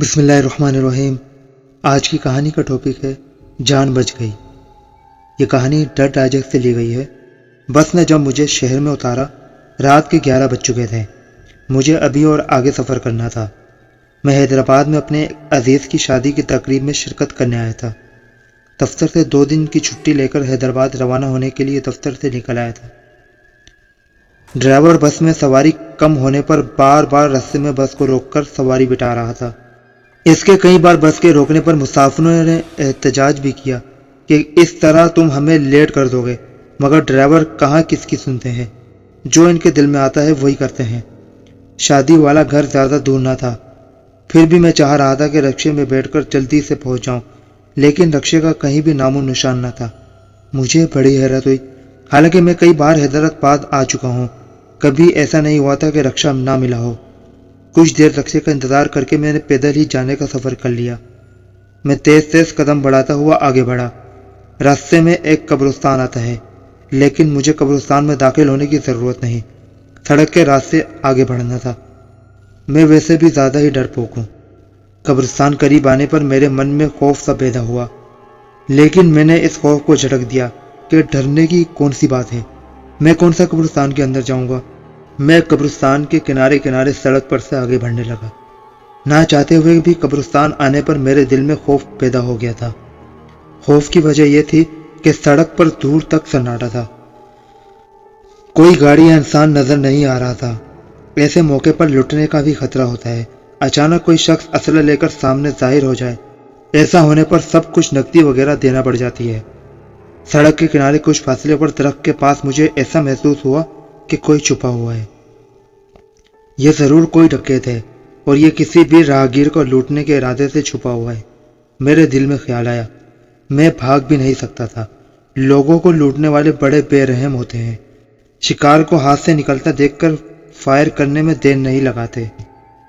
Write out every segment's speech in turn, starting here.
بسم اللہ الرحمن الرحیم۔ آج کی کہانی کا ٹاپک ہے جان بچ گئی۔ یہ کہانی ڈر ڈائجسٹ سے لی گئی ہے۔ بس نے جب مجھے شہر میں اتارا رات کے 11 بج چکے تھے۔ مجھے ابھی اور آگے سفر کرنا تھا۔ میں حیدرآباد میں اپنے عزیز کی شادی کی تقریب میں شرکت کرنے آیا تھا۔ دفتر سے 2 دن کی چھٹی لے کر حیدرآباد روانہ ہونے کے لیے دفتر سے نکل آیا تھا۔ ڈرائیور بس میں سواری کم ہونے پر بار بار رستے میں بس کو روک کر سواری بٹھا رہا تھا۔ اس کے کئی بار بس کے روکنے پر مسافروں نے احتجاج بھی کیا کہ اس طرح تم ہمیں لیٹ کر دو گے، مگر ڈرائیور کہاں کس کی سنتے ہیں، جو ان کے دل میں آتا ہے وہی کرتے ہیں۔ شادی والا گھر زیادہ دور نہ تھا، پھر بھی میں چاہ رہا تھا کہ رکشے میں بیٹھ کر جلدی سے پہنچ جاؤں، لیکن رکشے کا کہیں بھی نام و نشان نہ تھا۔ مجھے بڑی حیرت ہوئی، حالانکہ میں کئی بار حیدرآباد آ چکا ہوں، کبھی ایسا نہیں ہوا تھا کہ رکشہ نہ ملا ہو۔ کچھ دیر رکشے کا انتظار کر کے میں نے پیدل ہی جانے کا سفر کر لیا۔ میں تیز قدم بڑھاتا ہوا آگے بڑھا۔ راستے میں ایک قبرستان آتا ہے، لیکن مجھے قبرستان میں داخل ہونے کی ضرورت نہیں، سڑک کے راستے آگے بڑھنا تھا۔ میں ویسے بھی زیادہ ہی ڈرپوک ہوں۔ قبرستان قریب آنے پر میرے من میں خوف سا پیدا ہوا، لیکن میں نے اس خوف کو جھٹک دیا کہ ڈرنے کی کون سی بات ہے، میں کون سا قبرستان کے اندر جاؤں گا۔ میں قبرستان کے کنارے سڑک پر سے آگے بڑھنے لگا۔ نہ چاہتے ہوئے بھی قبرستان آنے پر میرے دل میں خوف پیدا ہو گیا تھا۔ خوف کی وجہ یہ تھی کہ سڑک پر دور تک سناٹا تھا، کوئی گاڑی یا انسان نظر نہیں آ رہا تھا۔ ایسے موقع پر لٹنے کا بھی خطرہ ہوتا ہے، اچانک کوئی شخص اسلحہ لے کر سامنے ظاہر ہو جائے، ایسا ہونے پر سب کچھ نقدی وغیرہ دینا پڑ جاتی ہے۔ سڑک کے کنارے کچھ فاصلے پر درخت کے پاس مجھے ایسا محسوس ہوا کہ کوئی چھپا ہوا ہے۔ یہ ضرور کوئی ڈکیت ہے اور یہ کسی بھی راہگیر کو لوٹنے کے ارادے سے چھپا ہوا ہے۔ میرے دل میں خیال آیا، میں بھاگ بھی نہیں سکتا تھا، لوگوں کو لوٹنے والے بڑے بے رحم ہوتے ہیں، شکار کو ہاتھ سے نکلتا دیکھ کر فائر کرنے میں دیر نہیں لگاتے۔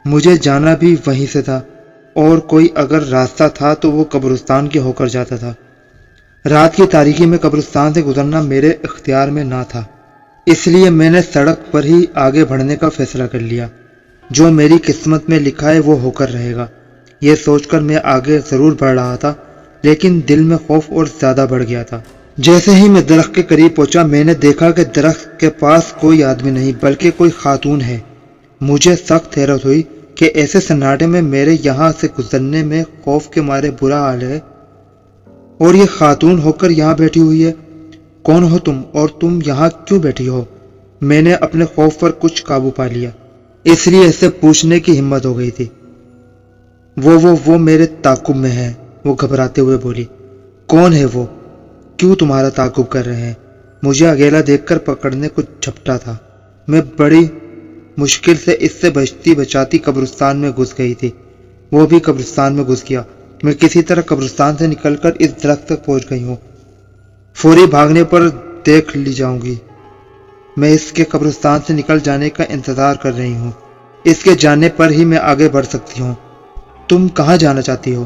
مجھے جانا بھی وہیں سے تھا، اور کوئی اگر راستہ تھا تو وہ قبرستان کے ہو کر جاتا تھا۔ رات کی تاریکی میں قبرستان سے گزرنا میرے اختیار میں نہ تھا، اس لیے میں نے سڑک پر ہی آگے بڑھنے کا فیصلہ کر لیا۔ جو میری قسمت میں لکھا ہے وہ ہو کر رہے گا، یہ سوچ کر میں آگے ضرور بڑھ رہا تھا، لیکن دل میں خوف اور زیادہ بڑھ گیا تھا۔ جیسے ہی میں درخت کے قریب پہنچا، میں نے دیکھا کہ درخت کے پاس کوئی آدمی نہیں بلکہ کوئی خاتون ہے۔ مجھے سخت حیرت ہوئی کہ ایسے سناٹے میں میرے یہاں سے گزرنے میں خوف کے مارے برا حال ہے، اور یہ خاتون ہو کر یہاں بیٹھی ہوئی ہے۔ کون ہو تم اور تم یہاں کیوں بیٹھی ہو؟ میں نے اپنے خوف پر کچھ قابو پا لیا، اس لیے اسے پوچھنے کی ہمت ہو گئی تھی۔ وہ میرے تعاقب میں ہے، وہ گھبراتے ہوئے بولی۔ کون ہے وہ؟ کیوں تمہارا تعاقب کر رہے ہیں؟ مجھے اکیلا دیکھ کر پکڑنے کو جھپٹا تھا۔ میں بڑی مشکل سے اس سے بچتی بچاتی قبرستان میں گھس گئی تھی، وہ بھی قبرستان میں گھس گیا۔ میں کسی طرح قبرستان سے نکل کر اس درخت تک پہنچ گئی ہوں، فوری بھاگنے پر دیکھ لی جاؤں گی۔ میں اس کے قبرستان سے نکل جانے کا انتظار کر رہی ہوں، اس کے جانے پر ہی میں آگے بڑھ سکتی ہوں۔ تم کہاں جانا چاہتی ہو؟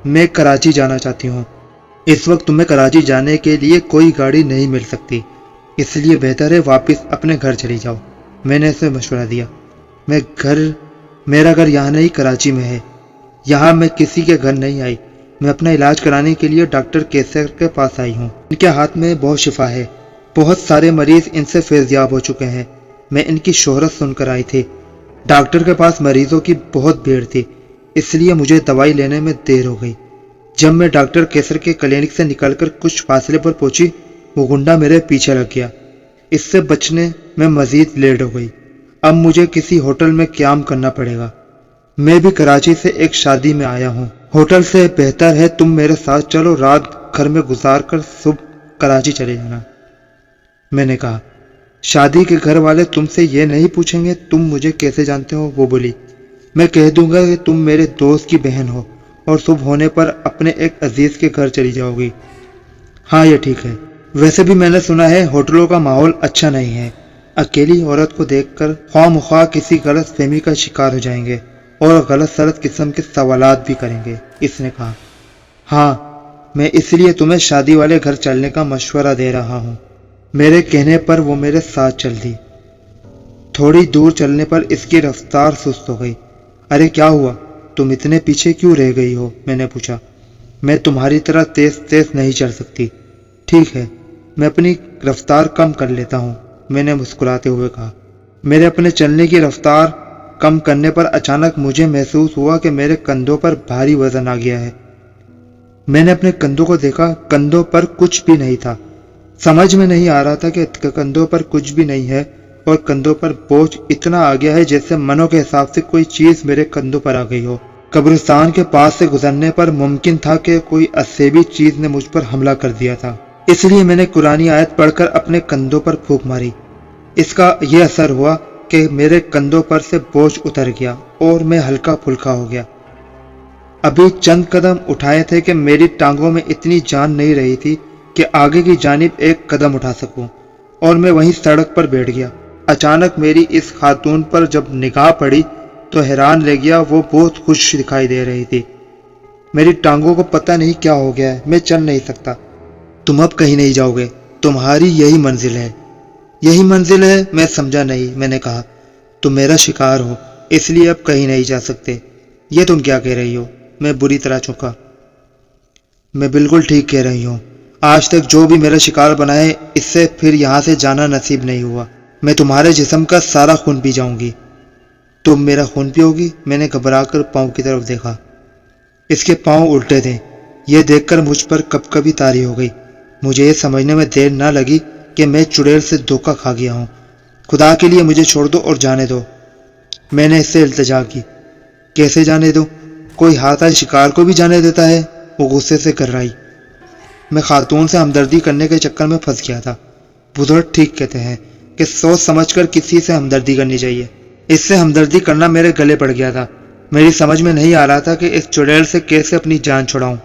میں کراچی جانا چاہتی ہوں۔ اس وقت تمہیں کراچی جانے کے لیے کوئی گاڑی نہیں مل سکتی، اس لیے بہتر ہے واپس اپنے گھر چلی جاؤ، میں نے اسے مشورہ دیا۔ میرا گھر یہاں نہیں، کراچی میں ہے، یہاں میں کسی کے گھر نہیں آئی، میں اپنا علاج کرانے کے لیے ڈاکٹر کیسر کے پاس آئی ہوں۔ ان کے ہاتھ میں بہت شفا ہے، بہت سارے مریض ان سے فیض یاب ہو چکے ہیں۔ میں ان کی شہرت سن کر آئی تھی۔ ڈاکٹر کے پاس مریضوں کی بہت بھیڑ تھی، اس لیے مجھے دوائی لینے میں دیر ہو گئی۔ جب میں ڈاکٹر کیسر کے کلینک سے نکل کر کچھ فاصلے پر پہنچی، وہ گنڈا میرے پیچھے لگ گیا۔ اس سے بچنے میں مزید لیٹ ہو گئی۔ اب مجھے کسی ہوٹل میں قیام کرنا پڑے گا۔ میں بھی کراچی سے ایک شادی میں آیا ہوں، ہوٹل سے بہتر ہے تم میرے ساتھ چلو، رات گھر میں گزار کر صبح کراچی چلے جانا، میں نے کہا۔ شادی کے گھر والے تم سے یہ نہیں پوچھیں گے تم مجھے کیسے جانتے ہو؟ وہ بولی۔ میں کہہ دوں گا کہ تم میرے دوست کی بہن ہو اور صبح ہونے پر اپنے ایک عزیز کے گھر چلی جاؤ گی۔ ہاں یہ ٹھیک ہے، ویسے بھی میں نے سنا ہے ہوٹلوں کا ماحول اچھا نہیں ہے، اکیلی عورت کو دیکھ کر خواہ مخواہ کسی غلط فہمی کا شکار ہو جائیں گے اور غلط سلط قسم کے سوالات بھی کریں گے، اس نے کہا۔ ہاں، میں اس لیے تمہیں شادی والے گھر چلنے کا مشورہ دے رہا ہوں۔ میرے کہنے پر وہ میرے ساتھ چل دی۔ تھوڑی دور چلنے پر اس کی رفتار سست ہو گئی۔ ارے کیا ہوا؟ تم اتنے پیچھے کیوں رہ گئی ہو؟ میں نے پوچھا۔ میں تمہاری طرح تیز تیز نہیں چل سکتی۔ ٹھیک ہے، میں اپنی رفتار کم کر لیتا ہوں، میں نے مسکراتے ہوئے کہا۔ میرے اپنے چلنے کی رفتار کم کرنے پر اچانک مجھے محسوس ہوا کہ میرے کندھوں پر بھاری وزن آ گیا ہے۔ میں نے اپنے کندھوں کو دیکھا، کندھوں پر کچھ بھی نہیں تھا۔ سمجھ میں نہیں آ رہا تھا کہ کندھوں پر کچھ بھی نہیں ہے اور کندھوں پر بوجھ اتنا آ گیا ہے جیسے منوں کے حساب سے کوئی چیز میرے کندھوں پر آ گئی ہو۔ قبرستان کے پاس سے گزرنے پر ممکن تھا کہ کوئی عصبی چیز نے مجھ پر حملہ کر دیا تھا، اس لیے میں نے قرآنی آیت پڑھ کر اپنے کندھوں پر پھونک ماری۔ اس کا یہ اثر ہوا کہ میرے کندھوں پر سے بوجھ اتر گیا اور میں ہلکا پھلکا ہو گیا۔ ابھی چند قدم اٹھائے تھے کہ میری ٹانگوں میں اتنی جان نہیں رہی تھی کہ آگے کی جانب ایک قدم اٹھا سکوں، اور میں وہیں سڑک پر بیٹھ گیا۔ اچانک میری اس خاتون پر جب نگاہ پڑی تو حیران رہ گیا، وہ بہت خوش دکھائی دے رہی تھی۔ میری ٹانگوں کو پتہ نہیں کیا ہو گیا ہے، میں چل نہیں سکتا۔ تم اب کہیں نہیں جاؤ گے، تمہاری یہی منزل ہے۔ یہی منزل ہے؟ میں سمجھا نہیں۔ میں نے کہا، تم میرا شکار ہو، اس لیے اب کہیں نہیں جا سکتے۔ یہ تم کیا کہہ رہی ہو؟ میں بری طرح چونکا۔ میں بالکل ٹھیک کہہ رہی ہوں۔ آج تک جو بھی میرا شکار بنا ہے، اس سے پھر یہاں سے جانا نصیب نہیں ہوا۔ میں تمہارے جسم کا سارا خون پی جاؤں گی۔ تم میرا خون پیو گی؟ میں نے گھبرا کر پاؤں کی طرف دیکھا۔ اس کے پاؤں الٹے تھے۔ یہ دیکھ کر مجھ پر کپکپی طاری ہو گئی۔ مجھے یہ سمجھنے میں دیر نہ لگی کہ میں چڑیل سے دھوکہ کھا گیا ہوں۔ خدا کے لیے مجھے چھوڑ دو اور جانے دو۔ میں نے اس سے التجا کی۔ کیسے جانے دو؟ کوئی ہاتھی شکار کو بھی جانے دیتا ہے؟ وہ غصے سے گھررائی۔ میں خاتون سے ہمدردی کرنے کے چکر میں پھنس گیا تھا۔ بزرگ ٹھیک کہتے ہیں کہ سوچ سمجھ کر کسی سے ہمدردی کرنی چاہیے۔ اس سے ہمدردی کرنا میرے گلے پڑ گیا تھا۔ میری سمجھ میں نہیں آ رہا تھا کہ اس چڑیل سے کیسے اپنی جان چھڑاؤں۔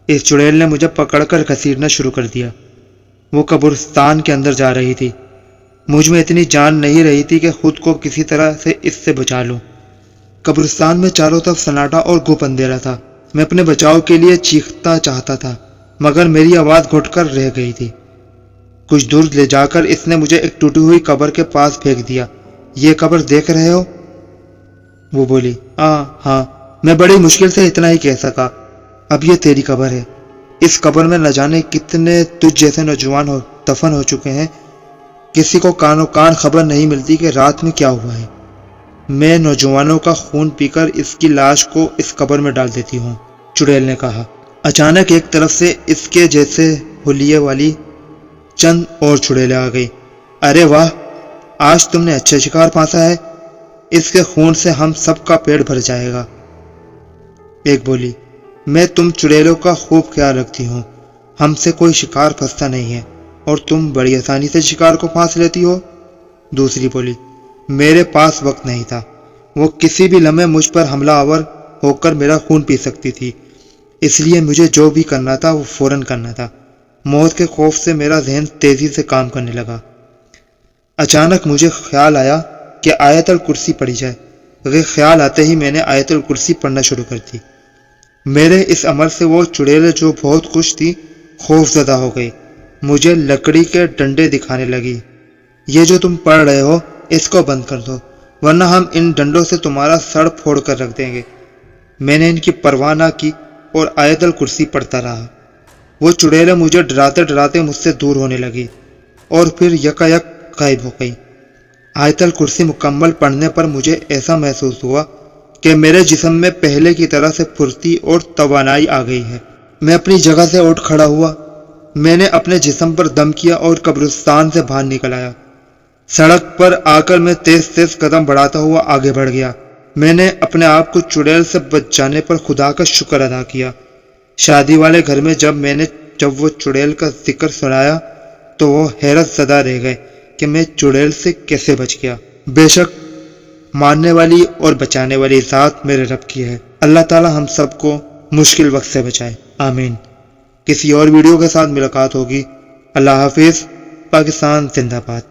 اس چڑیل نے مجھے پکڑ کر گھسیٹنا شروع کر دیا۔ وہ قبرستان کے اندر جا رہی تھی۔ مجھ میں اتنی جان نہیں رہی تھی کہ خود کو کسی طرح سے اس سے بچا لوں۔ قبرستان میں چاروں طرف سناٹا اور گھپ اندھیرا تھا۔ میں اپنے بچاؤ کے لیے چیخنا چاہتا تھا، مگر میری آواز گھٹ کر رہ گئی تھی۔ کچھ دور لے جا کر اس نے مجھے ایک ٹوٹی ہوئی قبر کے پاس پھینک دیا۔ یہ قبر دیکھ رہے ہو؟ وہ بولی۔ ہاں، میں بڑی مشکل سے اتنا ہی کہہ سکا۔ اب یہ تیری قبر ہے۔ اس قبر میں نہ جانے کتنے تجھ جیسے نوجوان دفن ہو چکے ہیں۔ کسی کو کانوں کان خبر نہیں ملتی کہ رات میں کیا ہوا ہے۔ میں نوجوانوں کا خون پی کر اس کی لاش کو اس قبر میں ڈال دیتی ہوں، چڑیل نے کہا۔ اچانک ایک طرف سے اس کے جیسے حلیے والی چند اور چڑیلیں آ گئی۔ ارے واہ، آج تم نے اچھا شکار پھانسا ہے، اس کے خون سے ہم سب کا پیٹ بھر جائے گا۔ ایک بولی، میں تم چڑیلوں کا خوب خیال رکھتی ہوں، ہم سے کوئی شکار پھنستا نہیں ہے اور تم بڑی آسانی سے شکار کو پھانس لیتی ہو۔ دوسری بولی، میرے پاس وقت نہیں تھا، وہ کسی بھی لمحے مجھ پر حملہ آور ہو کر میرا خون پی سکتی تھی، اس لیے مجھے جو بھی کرنا تھا وہ فوراً کرنا تھا۔ موت کے خوف سے میرا ذہن تیزی سے کام کرنے لگا۔ اچانک مجھے خیال آیا کہ آیت الکرسی پڑھی جائے۔ خیال آتے ہی میں نے آیت الکرسی پڑھنا شروع کر دی۔ میرے اس عمل سے وہ چڑیل جو بہت خوش تھی خوف زدہ ہو گئی، مجھے لکڑی کے ڈنڈے دکھانے لگی۔ یہ جو تم پڑھ رہے ہو اس کو بند کر دو، ورنہ ہم ان ڈنڈوں سے تمہارا سر پھوڑ کر رکھ دیں گے۔ میں نے ان کی پرواہ نہ کی اور آیت الکرسی پڑھتا رہا۔ وہ چڑیلیں مجھے ڈراتے ڈراتے مجھ سے دور ہونے لگی اور پھر یکایک غائب ہو گئی۔ آیت الکرسی مکمل پڑھنے پر مجھے ایسا محسوس ہوا کہ میرے جسم میں پہلے کی طرح سے پھرتی اور توانائی آ گئی ہے۔ میں اپنی جگہ سے اٹھ کھڑا ہوا۔ میں نے اپنے جسم پر دم کیا اور قبرستان سے باہر نکل آیا۔ سڑک پر آ کر میں تیز تیز قدم بڑھاتا ہوا آگے بڑھ گیا۔ میں نے اپنے آپ کو چڑیل سے بچ جانے پر خدا کا شکر ادا کیا۔ شادی والے گھر میں جب وہ چڑیل کا ذکر سنایا تو وہ حیرت زدہ رہ گئے کہ میں چڑیل سے کیسے بچ گیا۔ بے شک مارنے والی اور بچانے والی ذات میرے رب کی ہے۔ اللہ تعالی ہم سب کو مشکل وقت سے بچائے، آمین۔ کسی اور ویڈیو کے ساتھ ملاقات ہوگی۔ اللہ حافظ۔ پاکستان زندہ باد۔